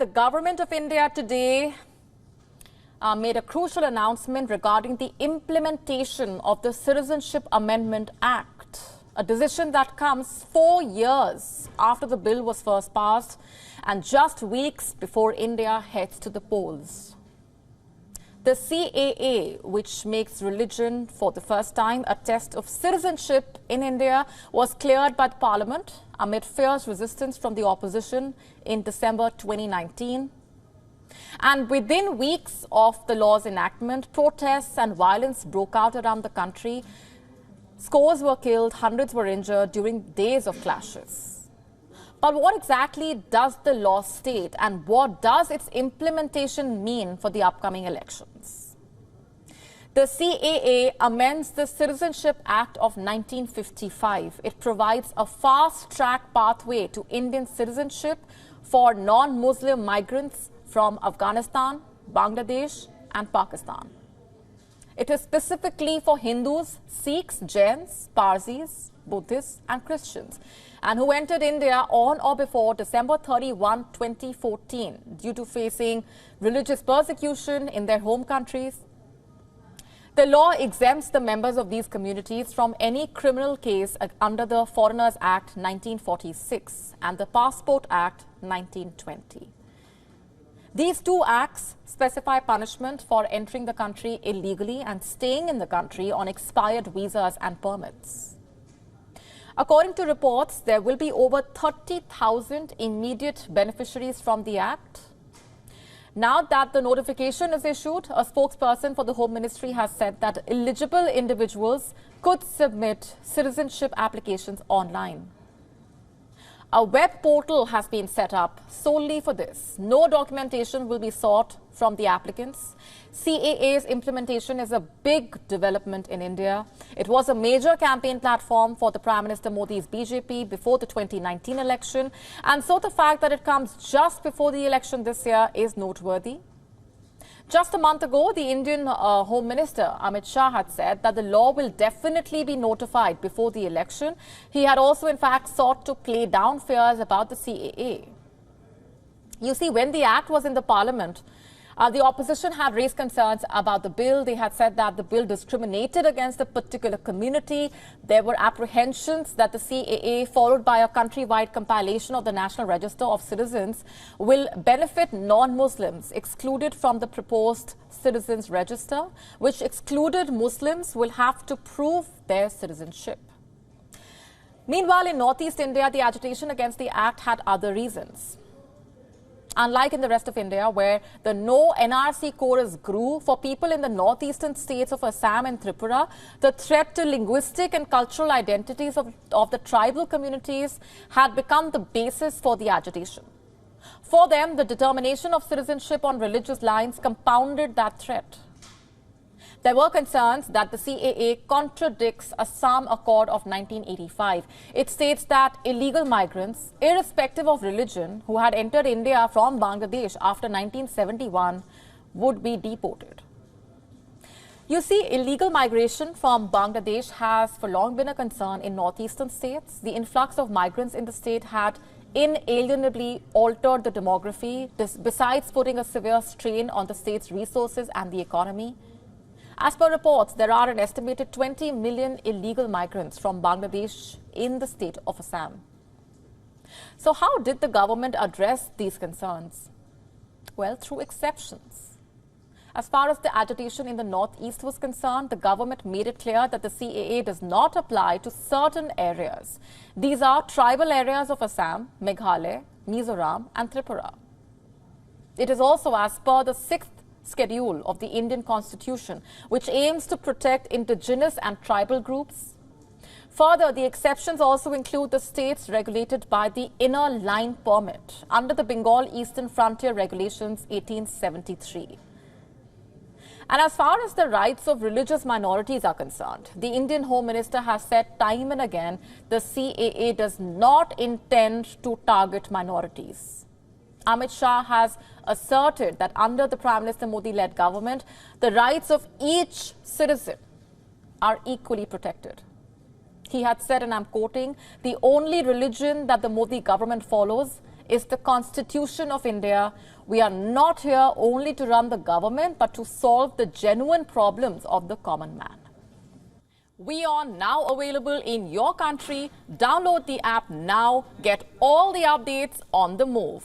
the government of India today made a crucial announcement regarding the implementation of the Citizenship Amendment Act, a decision that comes 4 years after the bill was first passed and just weeks before India heads to the polls. The CAA, which makes religion for the first time a test of citizenship in India, was cleared by the Parliament amid fierce resistance from the opposition in December 2019. And within weeks of the law's enactment, protests and violence broke out around the country. Scores were killed, hundreds were injured during days of clashes. But what exactly does the law state, and what does its implementation mean for the upcoming elections? The CAA amends the Citizenship Act of 1955. It provides a fast-track pathway to Indian citizenship for non-Muslim migrants from Afghanistan, Bangladesh and Pakistan. It is specifically for Hindus, Sikhs, Jains, Parsis, Buddhists and Christians, and who entered India on or before December 31, 2014 due to facing religious persecution in their home countries. The law exempts the members of these communities from any criminal case under the Foreigners Act 1946 and the Passport Act 1920. These two acts specify punishment for entering the country illegally and staying in the country on expired visas and permits. According to reports, there will be over 30,000 immediate beneficiaries from the Act. Now that the notification is issued, a spokesperson for the Home Ministry has said that eligible individuals could submit citizenship applications online. A web portal has been set up solely for this. No documentation will be sought from the applicants. CAA's implementation is a big development in India. It was a major campaign platform for the Prime Minister Modi's BJP before the 2019 election. And so the fact that it comes just before the election this year is noteworthy. Just a month ago, the Indian Home Minister Amit Shah had said that the law will definitely be notified before the election. He had also, in fact, sought to play down fears about the CAA. You see, when the Act was in the Parliament, the opposition had raised concerns about the bill. They had said that the bill discriminated against a particular community. There were apprehensions that the CAA, followed by a countrywide compilation of the National Register of Citizens, will benefit non-Muslims excluded from the proposed Citizens Register, which excluded Muslims will have to prove their citizenship. Meanwhile, in Northeast India, the agitation against the Act had other reasons. Unlike in the rest of India, where the no NRC chorus grew, for people in the northeastern states of Assam and Tripura, the threat to linguistic and cultural identities of the tribal communities had become the basis for the agitation. For them, the determination of citizenship on religious lines compounded that threat. There were concerns that the CAA contradicts Assam Accord of 1985. It states that illegal migrants, irrespective of religion, who had entered India from Bangladesh after 1971 would be deported. You see, illegal migration from Bangladesh has for long been a concern in northeastern states. The influx of migrants in the state had inalienably altered the demography, besides putting a severe strain on the state's resources and the economy. As per reports, there are an estimated 20 million illegal migrants from Bangladesh in the state of Assam. So how did the government address these concerns? Well, through exceptions. As far as the agitation in the northeast was concerned, the government made it clear that the CAA does not apply to certain areas. These are tribal areas of Assam, Meghalaya, Mizoram and Tripura. It is also as per the 6th schedule of the Indian Constitution, which aims to protect indigenous and tribal groups. Further, the exceptions also include the states regulated by the Inner Line Permit under the Bengal Eastern Frontier Regulations 1873. And as far as the rights of religious minorities are concerned, the Indian Home Minister has said time and again the CAA does not intend to target minorities. Amit Shah has asserted that under the Prime Minister Modi-led government, the rights of each citizen are equally protected. He had said, and I'm quoting, the only religion that the Modi government follows is the Constitution of India. We are not here only to run the government, but to solve the genuine problems of the common man. WION now available in your country. Download the app now. Get all the updates on the move.